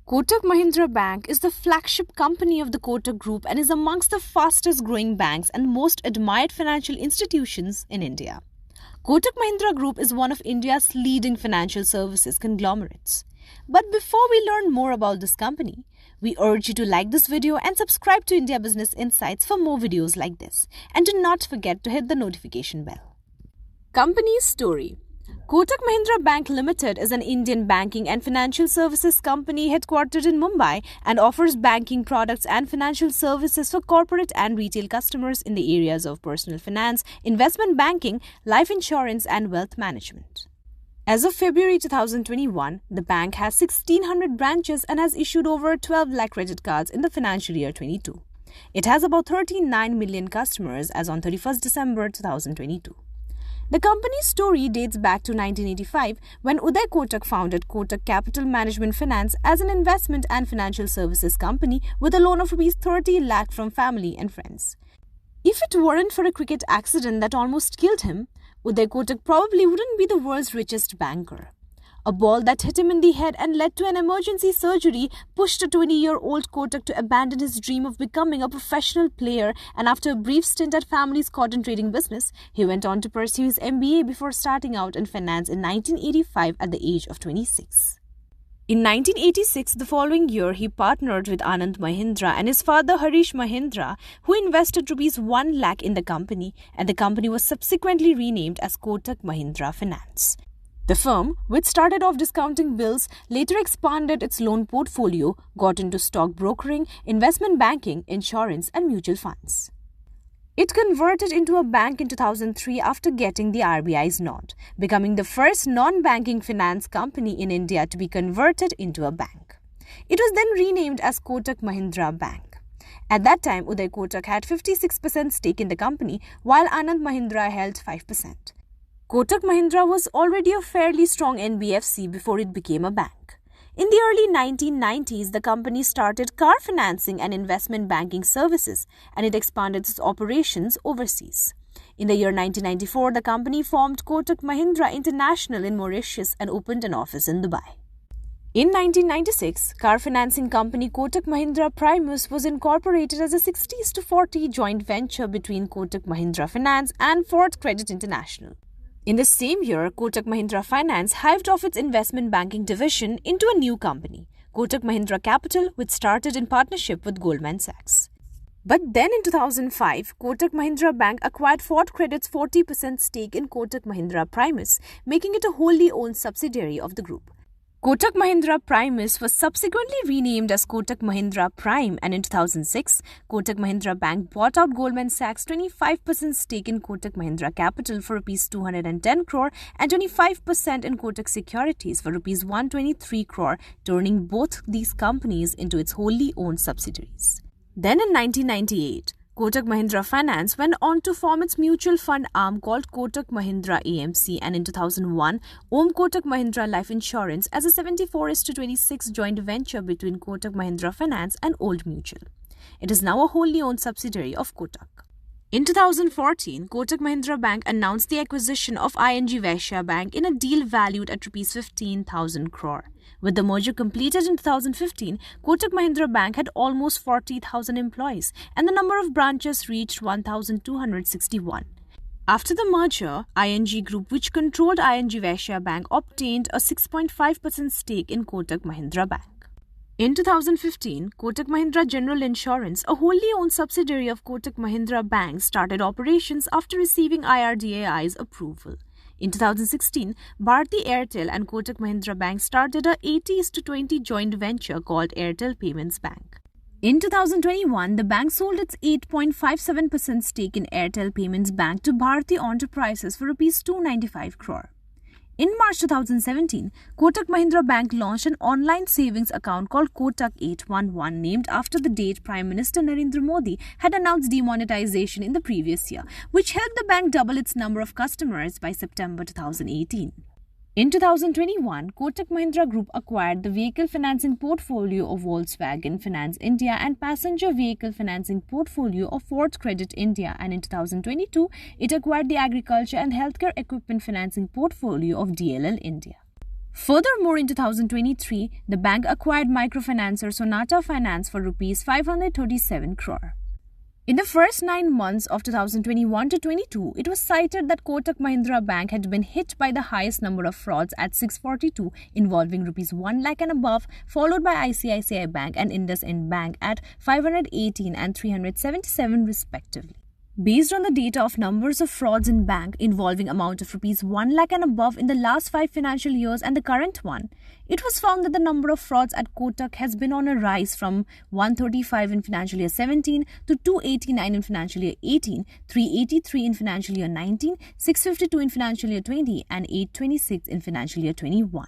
Kotak Mahindra Bank is the flagship company of the Kotak Group and is amongst the fastest growing banks and most admired financial institutions in India. Kotak Mahindra Group is one of India's leading financial services conglomerates. But before we learn more about this company, we urge you to like this video and subscribe to India Business Insights for more videos like this. And do not forget to hit the notification bell. Company's story. Kotak Mahindra Bank Limited is an Indian banking and financial services company headquartered in Mumbai and offers banking products and financial services for corporate and retail customers in the areas of personal finance, investment banking, life insurance and wealth management. As of February 2021, the bank has 1,600 branches and has issued over 12 lakh credit cards in the financial year 22. It has about 39 million customers as on 31st December 2022. The company's story dates back to 1985 when Uday Kotak founded Kotak Capital Management Finance as an investment and financial services company with a loan of Rs 30 lakh from family and friends. If it weren't for a cricket accident that almost killed him, Uday Kotak probably wouldn't be the world's richest banker. A ball that hit him in the head and led to an emergency surgery pushed a 20-year-old Kotak to abandon his dream of becoming a professional player, and after a brief stint at family's cotton trading business, he went on to pursue his MBA before starting out in finance in 1985 at the age of 26. In 1986, the following year, he partnered with Anand Mahindra and his father Harish Mahindra, who invested Rs 1 lakh in the company, and the company was subsequently renamed as Kotak Mahindra Finance. The firm, which started off discounting bills, later expanded its loan portfolio, got into stock brokering, investment banking, insurance and mutual funds. It converted into a bank in 2003 after getting the RBI's nod, becoming the first non-banking finance company in India to be converted into a bank. It was then renamed as Kotak Mahindra Bank. At that time, Uday Kotak had 56% stake in the company, while Anand Mahindra held 5%. Kotak Mahindra was already a fairly strong NBFC before it became a bank. In the early 1990s, the company started car financing and investment banking services, and it expanded its operations overseas. In the year 1994, the company formed Kotak Mahindra International in Mauritius and opened an office in Dubai. In 1996, car financing company Kotak Mahindra Primus was incorporated as a 60-40 joint venture between Kotak Mahindra Finance and Ford Credit International. In the same year, Kotak Mahindra Finance hived off its investment banking division into a new company, Kotak Mahindra Capital, which started in partnership with Goldman Sachs. But then in 2005, Kotak Mahindra Bank acquired Ford Credit's 40% stake in Kotak Mahindra Primus, making it a wholly owned subsidiary of the group. Kotak Mahindra Primus was subsequently renamed as Kotak Mahindra Prime, and in 2006, Kotak Mahindra Bank bought out Goldman Sachs' 25% stake in Kotak Mahindra Capital for Rs 210 crore and 25% in Kotak Securities for Rs 123 crore, turning both these companies into its wholly owned subsidiaries. Then in 1998, Kotak Mahindra Finance went on to form its mutual fund arm called Kotak Mahindra AMC, and in 2001, owned Kotak Mahindra Life Insurance as a 74:26 joint venture between Kotak Mahindra Finance and Old Mutual. It is now a wholly owned subsidiary of Kotak. In 2014, Kotak Mahindra Bank announced the acquisition of ING Vyasya Bank in a deal valued at Rs 15,000 crore. With the merger completed in 2015, Kotak Mahindra Bank had almost 40,000 employees and the number of branches reached 1,261. After the merger, ING Group, which controlled ING Vyasya Bank, obtained a 6.5% stake in Kotak Mahindra Bank. In 2015, Kotak Mahindra General Insurance, a wholly owned subsidiary of Kotak Mahindra Bank, started operations after receiving IRDAI's approval. In 2016, Bharti Airtel and Kotak Mahindra Bank started a 80:20 joint venture called Airtel Payments Bank. In 2021, the bank sold its 8.57% stake in Airtel Payments Bank to Bharti Enterprises for Rs 295 crore. In March 2017, Kotak Mahindra Bank launched an online savings account called Kotak 811, named after the date Prime Minister Narendra Modi had announced demonetization in the previous year, which helped the bank double its number of customers by September 2018. In 2021, Kotak Mahindra Group acquired the vehicle financing portfolio of Volkswagen Finance India and passenger vehicle financing portfolio of Ford Credit India, and in 2022, it acquired the agriculture and healthcare equipment financing portfolio of DLL India. Furthermore, in 2023, the bank acquired microfinancer Sonata Finance for Rs 537 crore. In the first 9 months of 2021 to 22, it was cited that Kotak Mahindra Bank had been hit by the highest number of frauds at 642 involving Rs 1 lakh and above, followed by ICICI Bank and IndusInd Bank at 518 and 377 respectively. Based on the data of numbers of frauds in bank involving amount of Rs 1 lakh and above in the last 5 financial years and the current one, it was found that the number of frauds at Kotak has been on a rise from 135 in financial year 17 to 289 in financial year 18, 383 in financial year 19, 652 in financial year 20 and 826 in financial year 21.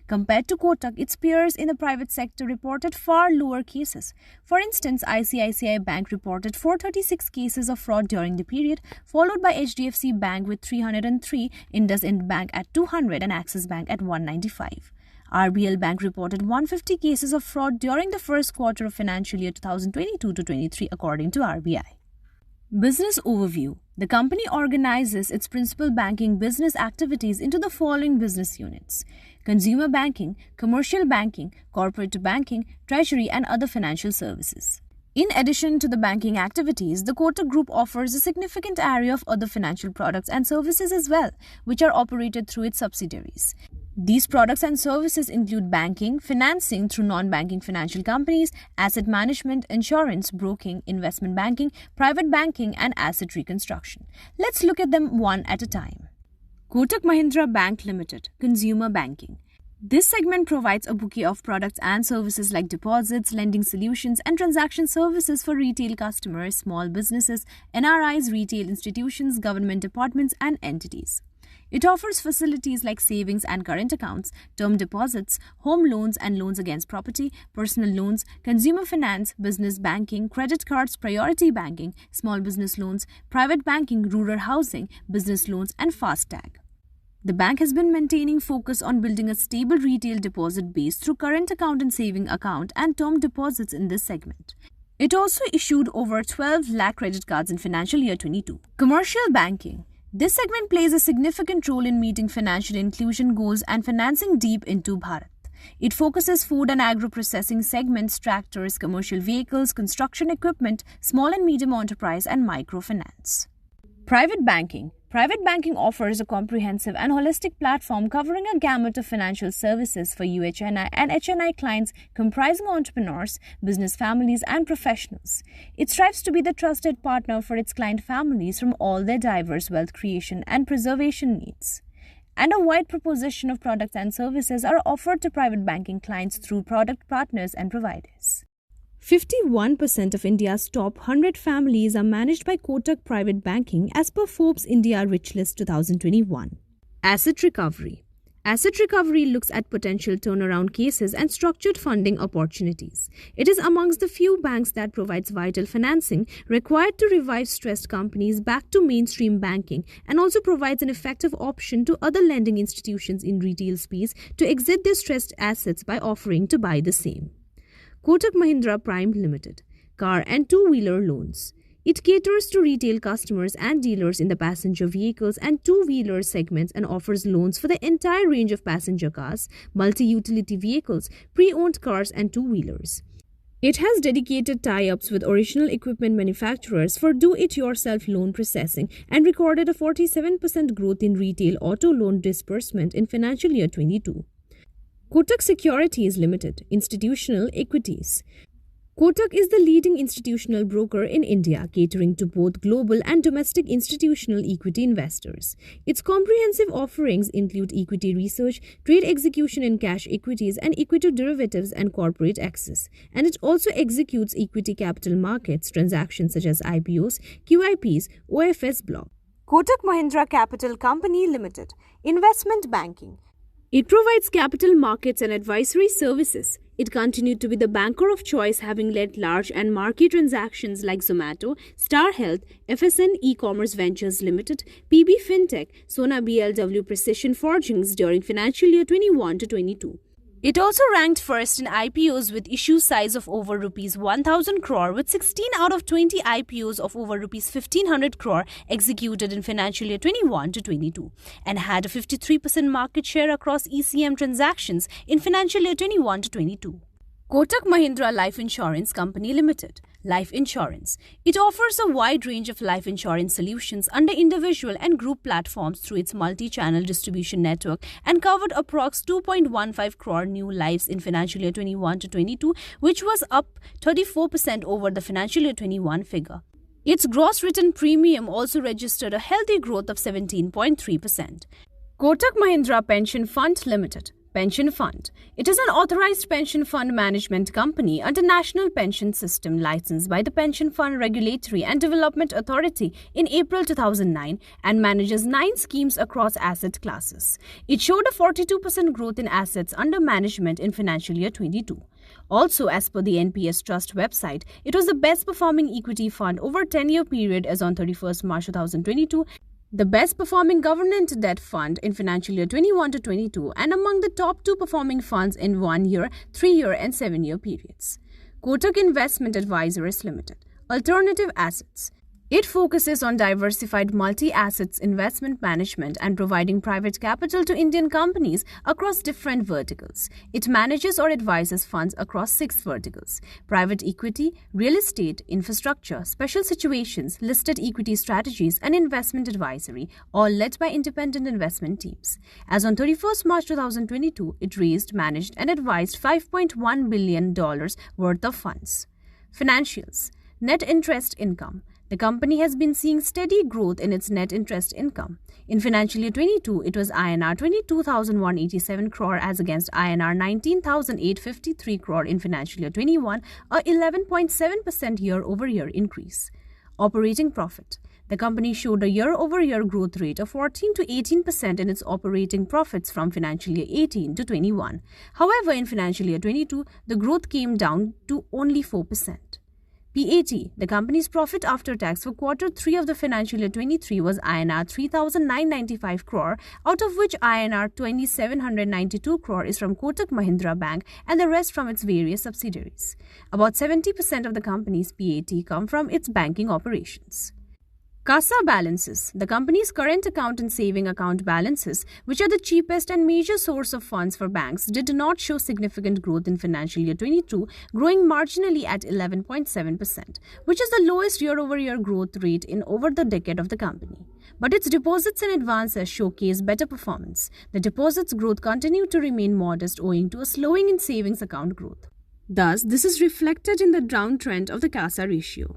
Compared to Kotak, its peers in the private sector reported far lower cases. For instance, ICICI Bank reported 436 cases of fraud during the period, followed by HDFC Bank with 303, IndusInd Bank at 200 and Axis Bank at 195. RBL Bank reported 150 cases of fraud during the first quarter of financial year 2022 to 23 according to RBI. Business overview. The company organizes its principal banking business activities into the following business units: consumer banking, commercial banking, corporate banking, treasury and other financial services. In addition to the banking activities, the Kotak Group offers a significant array of other financial products and services as well, which are operated through its subsidiaries. These products and services include banking, financing through non-banking financial companies, asset management, insurance, broking, investment banking, private banking, and asset reconstruction. Let's look at them one at a time. Kotak Mahindra Bank Limited, Consumer Banking. This segment provides a bouquet of products and services like deposits, lending solutions, and transaction services for retail customers, small businesses, NRIs, retail institutions, government departments, and entities. It offers facilities like savings and current accounts, term deposits, home loans and loans against property, personal loans, consumer finance, business banking, credit cards, priority banking, small business loans, private banking, rural housing, business loans, and FASTag. The bank has been maintaining focus on building a stable retail deposit base through current account and saving account and term deposits in this segment. It also issued over 12 lakh credit cards in financial year 22. Commercial banking. This segment plays a significant role in meeting financial inclusion goals and financing deep into Bharat. It focuses food and agro-processing segments, tractors, commercial vehicles, construction equipment, small and medium enterprise, and microfinance. Private banking. Private banking offers a comprehensive and holistic platform covering a gamut of financial services for UHNI and HNI clients comprising entrepreneurs, business families, and professionals. It strives to be the trusted partner for its client families from all their diverse wealth creation and preservation needs. And a wide proposition of products and services are offered to private banking clients through product partners and providers. 51% of India's top 100 families are managed by Kotak Private Banking as per Forbes India Rich List 2021. Asset recovery. Asset recovery looks at potential turnaround cases and structured funding opportunities. It is amongst the few banks that provides vital financing required to revive stressed companies back to mainstream banking and also provides an effective option to other lending institutions in retail space to exit their stressed assets by offering to buy the same. Kotak Mahindra Prime Limited, car and two-wheeler loans. It caters to retail customers and dealers in the passenger vehicles and two-wheeler segments and offers loans for the entire range of passenger cars, multi-utility vehicles, pre-owned cars and two-wheelers. It has dedicated tie-ups with original equipment manufacturers for do-it-yourself loan processing and recorded a 47% growth in retail auto loan disbursement in financial year 22. Kotak Securities Limited, Institutional Equities. Kotak is the leading institutional broker in India, catering to both global and domestic institutional equity investors. Its comprehensive offerings include equity research, trade execution in cash equities and equity derivatives and corporate access. And it also executes equity capital markets transactions such as IPOs, QIPs, OFS block. Kotak Mahindra Capital Company Limited, Investment Banking. It provides capital markets and advisory services. It continued to be the banker of choice, having led large and marquee transactions like Zomato, Star Health, FSN E-Commerce Ventures Limited, PB Fintech, Sona BLW Precision Forgings during financial year 21 to 22. It also ranked first in IPOs with issue size of over Rs 1,000 crore, with 16 out of 20 IPOs of over Rs 1,500 crore executed in financial year 21 to 22, and had a 53% market share across ECM transactions in financial year 21 to 22. Kotak Mahindra Life Insurance Company Limited. Life Insurance. It offers a wide range of life insurance solutions under individual and group platforms through its multi-channel distribution network, and covered approx 2.15 crore new lives in financial year 21 to 22, which was up 34% over the financial year 21 figure. Its gross written premium also registered a healthy growth of 17.3%. Kotak Mahindra Pension Fund Limited. Pension Fund. It is an authorized pension fund management company under National Pension System licensed by the Pension Fund Regulatory and Development Authority in April 2009 and manages 9 schemes across asset classes. It showed a 42% growth in assets under management in financial year 22. Also, as per the NPS Trust website, it was the best performing equity fund over a 10-year period as on 31st March 2022, the best performing government debt fund in financial year 21 to 22, and among the top 2 performing funds in 1 year, 3 year and 7 year periods. Kotak Investment Advisors Limited. Alternative assets. It focuses on diversified multi-assets investment management and providing private capital to Indian companies across different verticals. It manages or advises funds across 6 verticals: private equity, real estate, infrastructure, special situations, listed equity strategies, and investment advisory, all led by independent investment teams. As on 31st March 2022, it raised, managed, and advised $5.1 billion worth of funds. Financials. Net interest income. The company has been seeing steady growth in its net interest income. In financial year 22, it was INR 22,187 crore as against INR 19,853 crore in financial year 21, a 11.7% year-over-year increase. Operating profit. The company showed a year-over-year growth rate of 14 to 18% in its operating profits from financial year 18 to 21. However, in financial year 22, the growth came down to only 4%. PAT. The company's profit after tax for quarter 3 of the financial year 23 was INR 3,995 crore, out of which INR 2,792 crore is from Kotak Mahindra Bank and the rest from its various subsidiaries. About 70% of the company's PAT come from its banking operations. CASA balances. The company's current account and saving account balances, which are the cheapest and major source of funds for banks, did not show significant growth in financial year 22, growing marginally at 11.7%, which is the lowest year-over-year growth rate in over the decade of the company. But its deposits and advances showcase better performance. The deposits growth continued to remain modest owing to a slowing in savings account growth. Thus, this is reflected in the downtrend of the CASA ratio.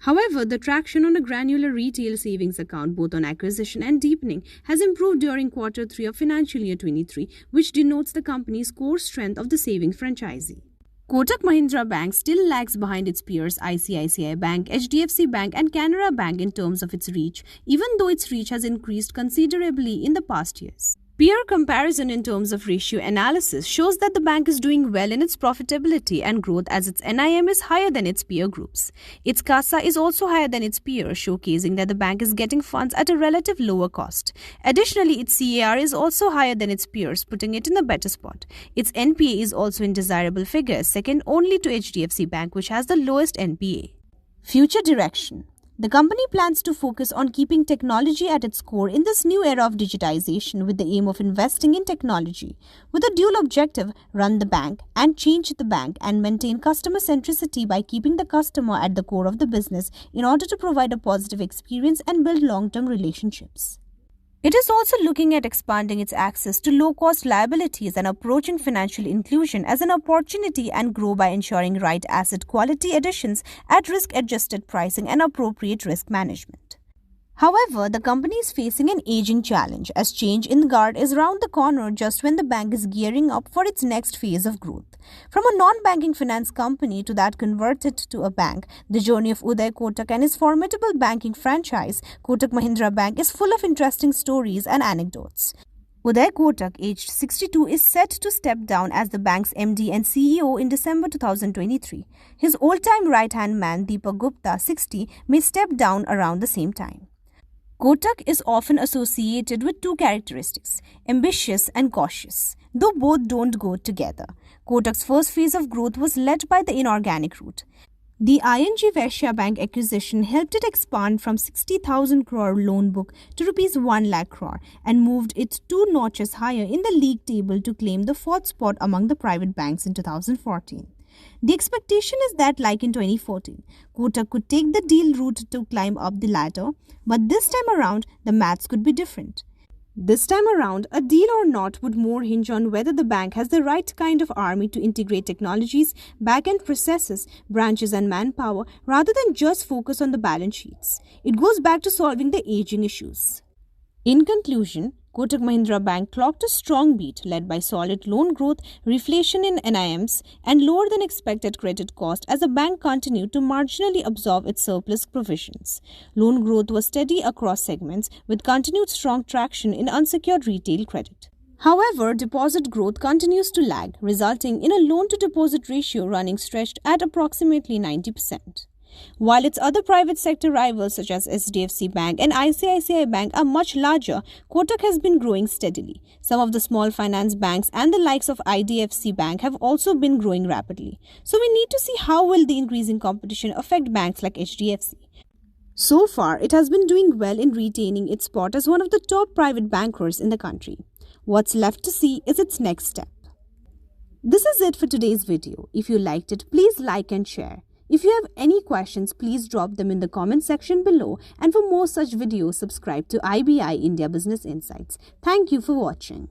However, the traction on a granular retail savings account, both on acquisition and deepening, has improved during quarter 3 of financial year 23, which denotes the company's core strength of the savings franchisee. Kotak Mahindra Bank still lags behind its peers ICICI Bank, HDFC Bank and Canara Bank in terms of its reach, even though its reach has increased considerably in the past years. Peer comparison in terms of ratio analysis shows that the bank is doing well in its profitability and growth as its NIM is higher than its peer groups. Its CASA is also higher than its peers, showcasing that the bank is getting funds at a relative lower cost. Additionally, its CAR is also higher than its peers, putting it in a better spot. Its NPA is also in desirable figures, second only to HDFC Bank, which has the lowest NPA. Future direction. The company plans to focus on keeping technology at its core in this new era of digitization with the aim of investing in technology. With a dual objective, run the bank and change the bank and maintain customer centricity by keeping the customer at the core of the business in order to provide a positive experience and build long-term relationships. It is also looking at expanding its access to low-cost liabilities and approaching financial inclusion as an opportunity and grow by ensuring right asset quality additions at risk-adjusted pricing and appropriate risk management. However, the company is facing an aging challenge as change in guard is around the corner just when the bank is gearing up for its next phase of growth. From a non-banking finance company to that converted to a bank, the journey of Uday Kotak and his formidable banking franchise, Kotak Mahindra Bank, is full of interesting stories and anecdotes. Uday Kotak, aged 62, is set to step down as the bank's MD and CEO in December 2023. His old-time right-hand man, Deepak Gupta, 60, may step down around the same time. Kotak is often associated with two characteristics, ambitious and cautious, though both don't go together. Kotak's first phase of growth was led by the inorganic route. The ING Vyasya Bank acquisition helped it expand from 60,000 crore loan book to rupees 1 lakh crore and moved it 2 notches higher in the league table to claim the fourth spot among the private banks in 2014. The expectation is that, like in 2014, Kotak could take the deal route to climb up the ladder, but this time around, the maths could be different. This time around, a deal or not would more hinge on whether the bank has the right kind of army to integrate technologies, back-end processes, branches and manpower rather than just focus on the balance sheets. It goes back to solving the aging issues. In conclusion, Kotak Mahindra Bank clocked a strong beat led by solid loan growth, reflation in NIMs, and lower than expected credit cost as the bank continued to marginally absorb its surplus provisions. Loan growth was steady across segments with continued strong traction in unsecured retail credit. However, deposit growth continues to lag, resulting in a loan-to-deposit ratio running stretched at approximately 90%. While its other private sector rivals such as HDFC Bank and ICICI Bank are much larger, Kotak has been growing steadily. Some of the small finance banks and the likes of IDFC Bank have also been growing rapidly. So we need to see how will the increasing competition affect banks like HDFC. So far, it has been doing well in retaining its spot as one of the top private bankers in the country. What's left to see is its next step. This is it for today's video. If you liked it, please like and share. If you have any questions, please drop them in the comment section below, and for more such videos, subscribe to IBI India Business Insights. Thank you for watching.